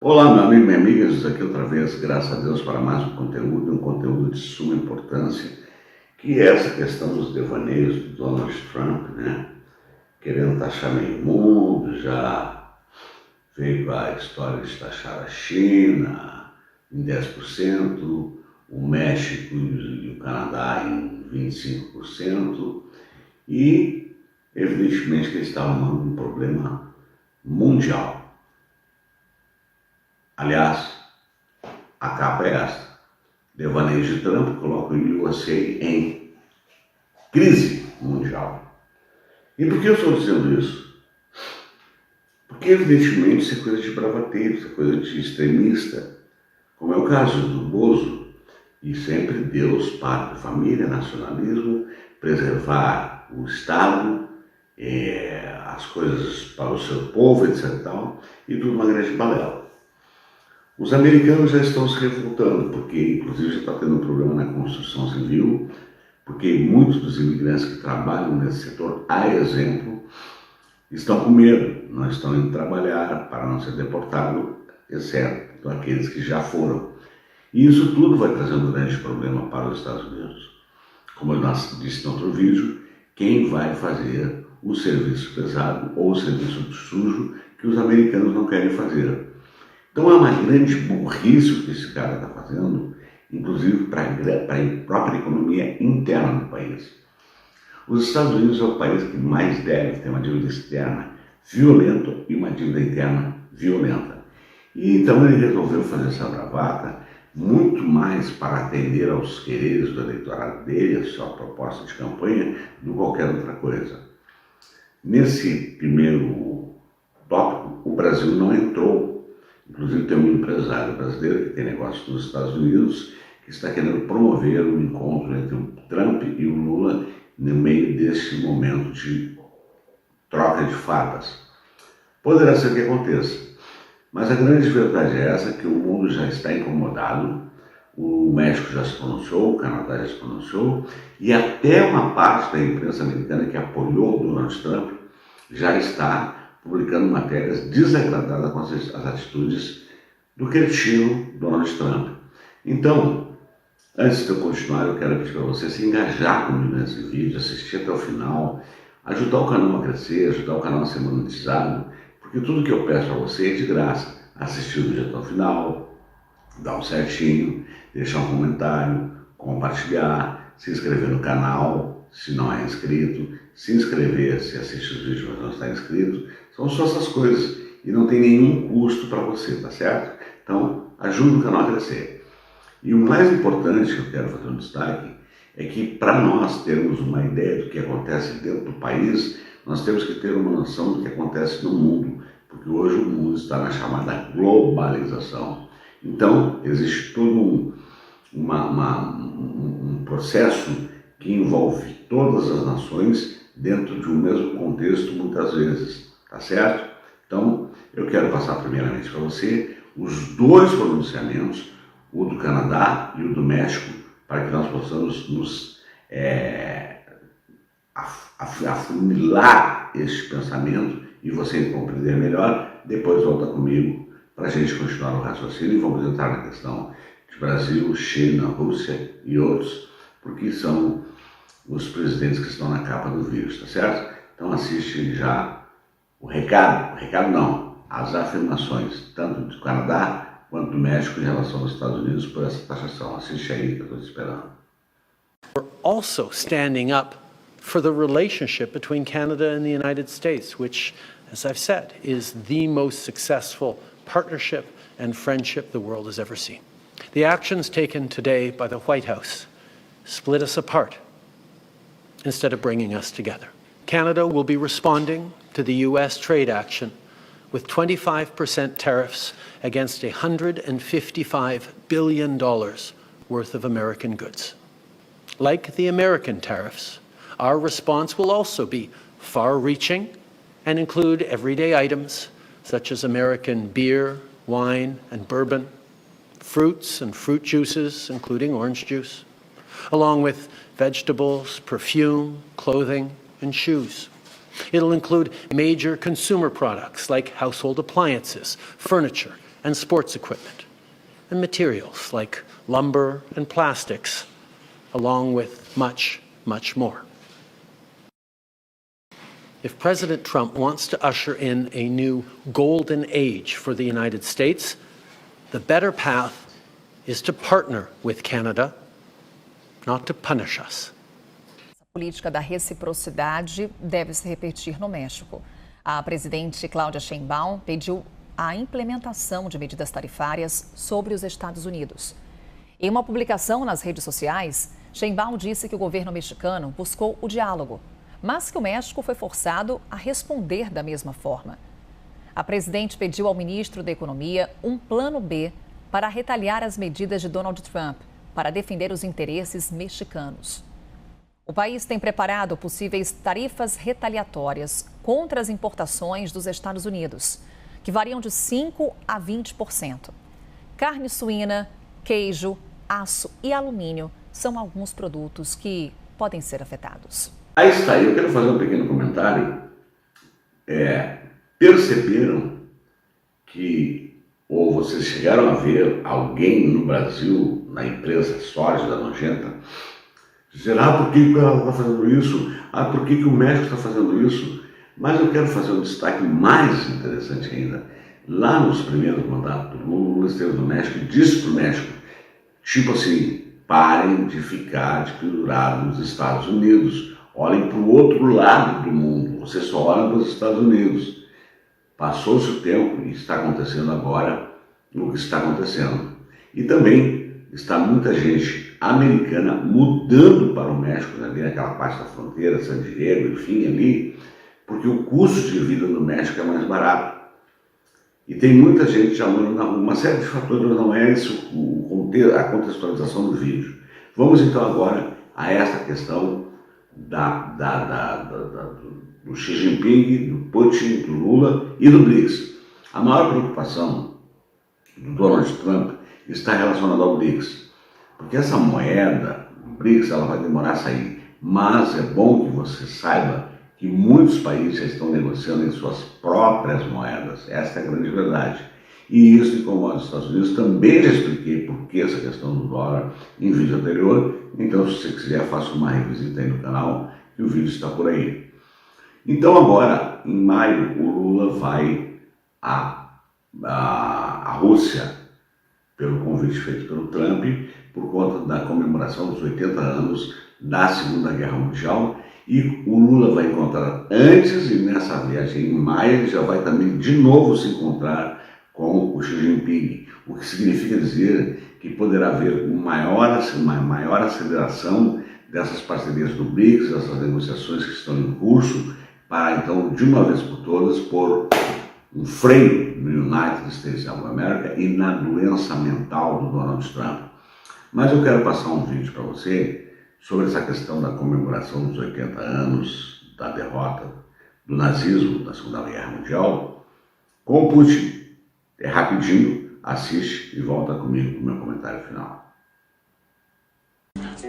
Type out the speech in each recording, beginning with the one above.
Olá, meu amigo, minha amiga, Jesus aqui outra vez, graças a Deus, para mais um conteúdo de suma importância, que é essa questão dos devaneios do Donald Trump, né? Querendo taxar meio mundo, já veio com a história de taxar a China em 10%, o México e o Canadá em 25%, e evidentemente que ele está arrumando um problema mundial. Aliás, a capa é esta: devaneios de Trump colocam o USA em crise mundial. E por que eu estou dizendo isso? Porque, evidentemente, isso é coisa de bravateiro, isso é coisa de extremista, como é o caso do Bozo, e sempre Deus, pátria, família, nacionalismo, preservar o Estado, as coisas para o seu povo, etc. E tudo uma grande balela. Os americanos já estão se revoltando, porque inclusive já está tendo um problema na construção civil, porque muitos dos imigrantes que trabalham nesse setor, a exemplo, estão com medo, não estão indo trabalhar para não ser deportado, exceto aqueles que já foram. E isso tudo vai trazer um grande problema para os Estados Unidos. Como eu disse no outro vídeo, quem vai fazer o serviço pesado ou o serviço sujo que os americanos não querem fazer? Então é uma grande burrice o que esse cara está fazendo, inclusive para a própria economia interna do país. Os Estados Unidos é o país que mais deve ter uma dívida externa violenta e uma dívida interna violenta. E então ele resolveu fazer essa bravata muito mais para atender aos quereres do eleitorado dele, a sua proposta de campanha, do que qualquer outra coisa. Nesse primeiro tópico, o Brasil não entrou. Inclusive tem um empresário brasileiro que tem negócio nos Estados Unidos que está querendo promover um encontro entre o Trump e o Lula no meio desse momento de troca de fardas. Poderá ser que aconteça, mas a grande verdade é essa, que o mundo já está incomodado, o México já se pronunciou, o Canadá já se pronunciou, e até uma parte da imprensa americana que apoiou o Donald Trump já está publicando matérias desagradadas com as atitudes do cretino Donald Trump. Então, antes de eu continuar, eu quero pedir para você se engajar comigo nesse vídeo, assistir até o final, ajudar o canal a crescer, ajudar o canal a ser monetizado, porque tudo que eu peço para você é de graça. Assistir o vídeo até o final, dar um certinho, deixar um comentário, compartilhar, se inscrever no canal, se não é inscrito, se inscrever se assiste os vídeos mas não está inscrito. São só essas coisas e não tem nenhum custo para você, tá certo? Então, ajuda o canal a crescer. E o mais importante que eu quero fazer um destaque é que, para nós termos uma ideia do que acontece dentro do país, nós temos que ter uma noção do que acontece no mundo, porque hoje o mundo está na chamada globalização. Então, existe todo um processo que envolve todas as nações dentro de um mesmo contexto, muitas vezes, tá certo? Então, eu quero passar primeiramente para você os dois pronunciamentos, o do Canadá e o do México, para que nós possamos nos afunilar este pensamento e você compreender melhor. Depois volta comigo para a gente continuar o raciocínio e vamos entrar na questão de Brasil, China, Rússia e outros, porque são os presidentes que estão na capa do vírus, tá certo? Então assiste já o recado não, as afirmações, tanto do Canadá quanto do México em relação aos Estados Unidos por essa taxação. Assiste aí que eu estou esperando. We're also standing up for the relationship between Canada and the United States, which, as I've said, is the most successful partnership and friendship the world has ever seen. The actions taken today by the White House split us apart instead of bringing us together. Canada will be responding to the U.S. trade action with 25% tariffs against $155 billion worth of American goods. Like the American tariffs, our response will also be far-reaching and include everyday items such as American beer, wine, and bourbon, fruits and fruit juices, including orange juice, along with vegetables, perfume, clothing, and shoes. It'll include major consumer products like household appliances, furniture, and sports equipment, and materials like lumber and plastics, along with much, much more. If President Trump wants to usher in a new golden age for the United States, the better path is to partner with Canada, not to punish us. A política da reciprocidade deve se repetir no México. A presidente Cláudia Sheinbaum pediu a implementação de medidas tarifárias sobre os Estados Unidos. Em uma publicação nas redes sociais, Sheinbaum disse que o governo mexicano buscou o diálogo, mas que o México foi forçado a responder da mesma forma. A presidente pediu ao ministro da Economia um plano B para retaliar as medidas de Donald Trump para defender os interesses mexicanos. O país tem preparado possíveis tarifas retaliatórias contra as importações dos Estados Unidos, que variam de 5% a 20%. Carne suína, queijo, aço e alumínio são alguns produtos que podem ser afetados. Aí está, eu quero fazer um pequeno comentário. Perceberam que, ou vocês chegaram a ver alguém no Brasil, na empresa sólida, nojenta, dizer, por que ela está fazendo isso? Por que o México está fazendo isso? Mas eu quero fazer um destaque mais interessante ainda. Lá nos primeiros mandatos do Lula esteve no México e disse para o México, tipo assim, parem de ficar de pendurado nos Estados Unidos, olhem para o outro lado do mundo, vocês só olham para os Estados Unidos. Passou-se o tempo e está acontecendo agora o que está acontecendo. E também está muita gente americana mudando para o México, ali naquela parte da fronteira, San Diego, enfim, ali, porque o custo de vida no México é mais barato. E tem muita gente já morando na rua, uma série de fatores, não é isso a contextualização do vídeo. Vamos então agora a esta questão do Xi Jinping, do Putin, do Lula e do BRICS. A maior preocupação do Donald Trump está relacionada ao BRICS, porque essa moeda, o BRICS, ela vai demorar a sair, mas é bom que você saiba que muitos países já estão negociando em suas próprias moedas, essa é a grande verdade. E isso incomoda os Estados Unidos, também já expliquei por que essa questão do dólar em vídeo anterior, então se você quiser faça uma revisita aí no canal, que o vídeo está por aí. Então agora, em maio, o Lula vai à Rússia, pelo convite feito pelo Trump, por conta da comemoração dos 80 anos da Segunda Guerra Mundial, e o Lula vai encontrar antes, e nessa viagem em maio, ele já vai também de novo se encontrar com o Xi Jinping, o que significa dizer que poderá haver uma maior aceleração dessas parcerias do BRICS, dessas negociações que estão em curso, para então, de uma vez por todas, pôr um freio no United States of America e na doença mental do Donald Trump. Mas eu quero passar um vídeo para você sobre essa questão da comemoração dos 80 anos da derrota do nazismo na Segunda Guerra Mundial com o Putin. É rapidinho, assiste e volta comigo para o meu comentário final.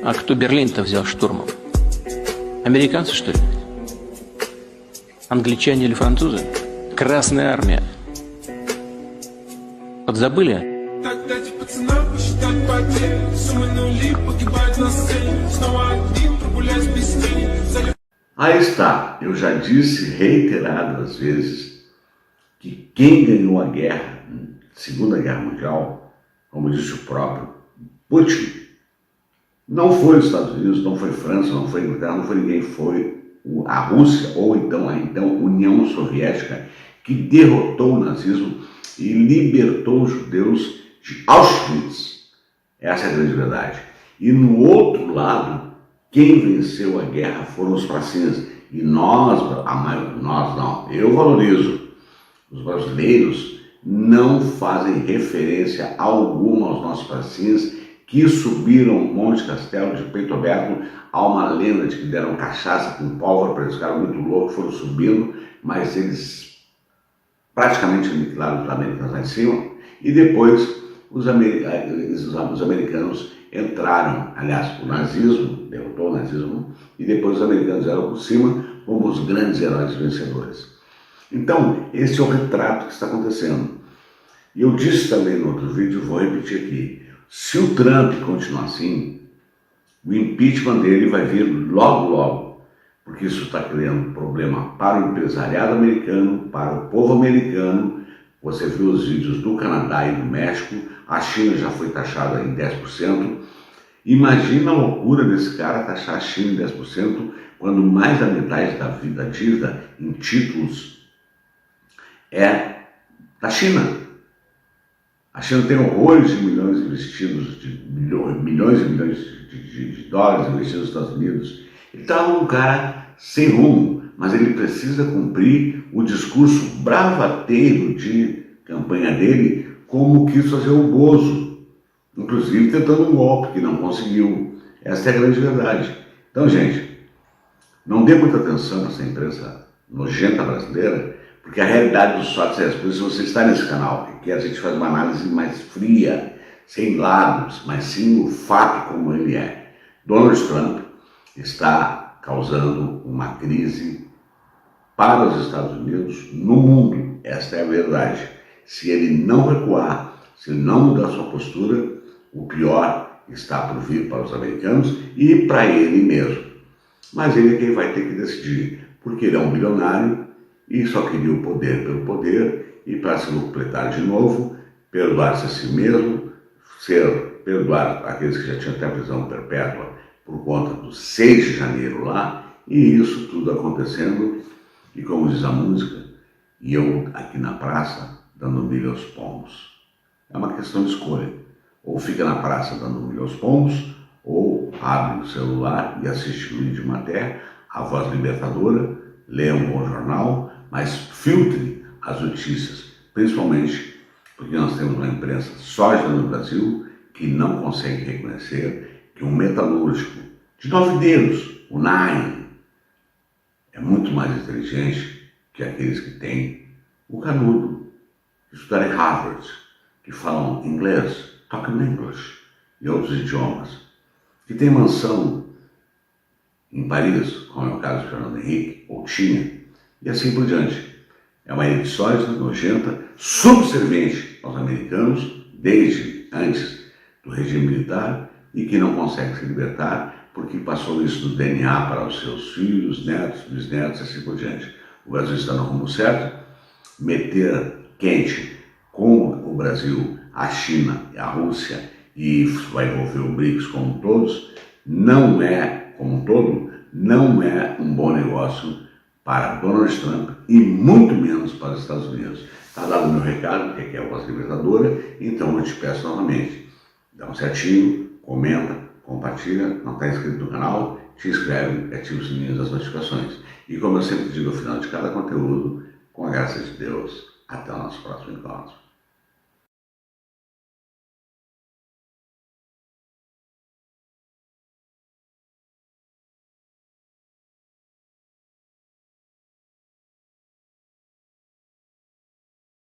А кто Берлин-то взял штурмом? Американцы, что ли? Англичане или французы? Красная армия. Подзабыли? Так дайте пацанам посчитать потери. Суммы нули погибают на сцене. Снова один прогуляюсь без тени. Aí está, eu já disse reiteradas vezes que quem ganhou a guerra, Segunda Guerra Mundial, como disse o próprio Putin, não foi os Estados Unidos, não foi França, não foi Inglaterra, não foi ninguém, foi a Rússia, ou então a União Soviética, que derrotou o nazismo e libertou os judeus de Auschwitz. Essa é a grande verdade. E no outro lado, quem venceu a guerra foram os pracinhas. E nós não, eu valorizo. Os brasileiros não fazem referência alguma aos nossos pracinhas que subiram o Monte Castelo de peito aberto. Há uma lenda de que deram cachaça com pólvora para eles ficaram muito loucos, foram subindo, mas eles praticamente aniquilaram os americanos lá em cima. E depois os americanos entraram, aliás, o nazismo, derrotou o nazismo, e depois os americanos eram por cima como os grandes heróis vencedores. Então, esse é o retrato que está acontecendo. E eu disse também no outro vídeo, vou repetir aqui, se o Trump continuar assim, o impeachment dele vai vir logo, logo, porque isso está criando problema para o empresariado americano, para o povo americano. Você viu os vídeos do Canadá e do México, a China já foi taxada em 10%. Imagina a loucura desse cara taxar a China em 10%, quando mais da metade da dívida em títulos é da China. A China tem horrores de milhões investidos, milhões e milhões de dólares investidos nos Estados Unidos. Ele está um cara sem rumo, mas ele precisa cumprir o discurso bravateiro de campanha dele, como quis fazer o Bozo, inclusive tentando um golpe que não conseguiu. Essa é a grande verdade. Então, gente, não dê muita atenção a essa imprensa nojenta brasileira, porque a realidade dos fatos é essa. Por isso você está nesse canal, que a gente faz uma análise mais fria, sem lados, mas sim o fato como ele é. Donald Trump está causando uma crise para os Estados Unidos no mundo. Esta é a verdade. Se ele não recuar, se ele não mudar sua postura, o pior está por vir para os americanos e para ele mesmo. Mas ele é quem vai ter que decidir, porque ele é um bilionário e só queria o poder pelo poder, e para se completar de novo, perdoar-se a si mesmo, perdoar aqueles que já tinham até prisão perpétua por conta do 6 de janeiro lá, e isso tudo acontecendo, e como diz a música, e eu aqui na praça dando milho aos pombos. É uma questão de escolha. Ou fica na praça dando milho aos pombos, ou abre o celular e assiste Luiz de Maté, a voz libertadora, lê um bom jornal, mas filtre as notícias, principalmente porque nós temos uma imprensa sólida no Brasil que não consegue reconhecer que um metalúrgico de 9 dedos, o Nine, é muito mais inteligente que aqueles que têm o canudo, que estudaram em Harvard, que falam inglês, talking English e outros idiomas, que tem mansão em Paris, como é o caso de Fernando Henrique, ou tinha, e assim por diante. É uma elite sólida, nojenta, subserviente aos americanos, desde antes do regime militar, e que não consegue se libertar, porque passou isso do DNA para os seus filhos, netos, bisnetos e assim por diante. O Brasil está no rumo certo. Meter quente com o Brasil, a China e a Rússia, e vai envolver o BRICS como todos, não é um bom negócio para Donald Trump e muito menos para os Estados Unidos. Está dado o meu recado, que é a voz libertadora, então eu te peço novamente, dá um certinho, comenta, compartilha, não está inscrito no canal, te inscreve e ativa o sininho das notificações. E como eu sempre digo ao final de cada conteúdo, com a graça de Deus, até o nosso próximo encontro.